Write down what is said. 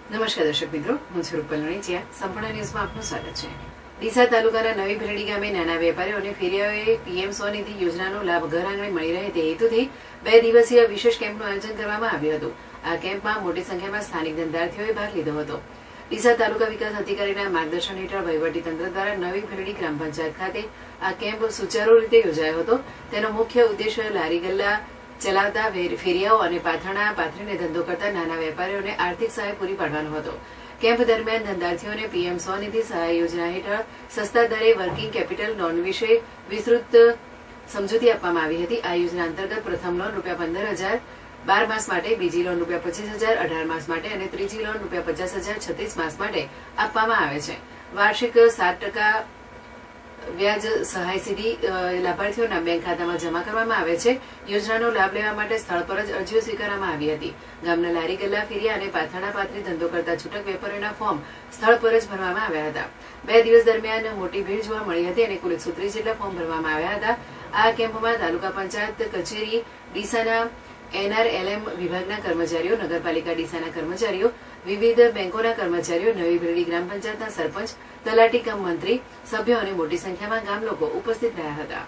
નમસ્કાર દર્શક મિત્રો, હું છું રૂપલ વણિચિયા. સંપૂર્ણ ન્યૂઝમાં આપનું સ્વાગત છે. ડીસા તાલુકાના નવી ભેરડી ગામે નાના વેપારીઓ અને ફેરિયાઓએ પીએમ સ્વનિધિ યોજનાનો લાભ ઘર આંગણે મળી રહે તે હેતુથી 2 દિવસીય વિશેષ કેમ્પનું આયોજન કરવામાં આવ્યું હતું. આ કેમ્પમાં મોટી સંખ્યામાં સ્થાનિક ધંધાર્થીઓએ ભાગ લીધો હતો. ડીસા તાલુકા વિકાસ અધિકારીના માર્ગદર્શન હેઠળ વહીવટીતંત્ર દ્વારા નવી ભેરડી ગ્રામ પંચાયત ખાતે આ કેમ્પ સુચારુ રીતે યોજાયો હતો. તેનો મુખ્ય ઉદ્દેશ્ય લારી ગલ્લા ચલાવતા ફેરિયાઓ અને પાથરણા પાથરીને ધંધો કરતા નાના વેપારીઓને આર્થિક સહાય પૂરી પાડવાનો હતો. કેમ્પ દરમિયાન ધંધાર્થીઓને પીએમ સ્વનિધિ સહાય યોજના હેઠળ સસ્તા દરે વર્કિંગ કેપિટલ લોન વિશે વિસ્તૃત સમજૂતી આપવામાં આવી હતી. આ યોજના અંતર્ગત પ્રથમ લોન ₹15,000 12 માસ માટે, બીજી લોન ₹25,000 18 માસ માટે અને ત્રીજી લોન ₹50,000 36 માસ માટે આપવામાં આવે છે. વાર્ષિક 7% વ્યાજ સહાય સીધી લાભાર્થીઓના બેંક ખાતામાં જમા કરવામાં આવે છે. યોજનાનો લાભ લેવા માટે સ્થળ પર જ અરજીઓ સ્વીકારવામાં આવી હતી. ગામના લારી ગલ્લા ફેરિયા અને પાથરણા પાથરી ધંધો કરતા છૂટક વેપારીઓના ફોર્મ સ્થળ પર જ ભરવામાં આવ્યા હતા. 2 દિવસ દરમિયાન મોટી ભીડ જોવા મળી હતી અને કુલ 130 જેટલા ફોર્મ ભરવામાં આવ્યા હતા. આ કેમ્પમાં તાલુકા પંચાયત કચેરી ડીસાના NRLM વિભાગના કર્મચારીઓ, નગરપાલિકા ડીસાના કર્મચારીઓ, વિવિધ બેંકોના કર્મચારીઓ, નવી ભેરડી ગ્રામ પંચાયતના સરપંચ, તલાટી કમ મંત્રી, સભ્યો અને મોટી સંખ્યામાં ગામ લોકો ઉપસ્થિત રહ્યા હતા.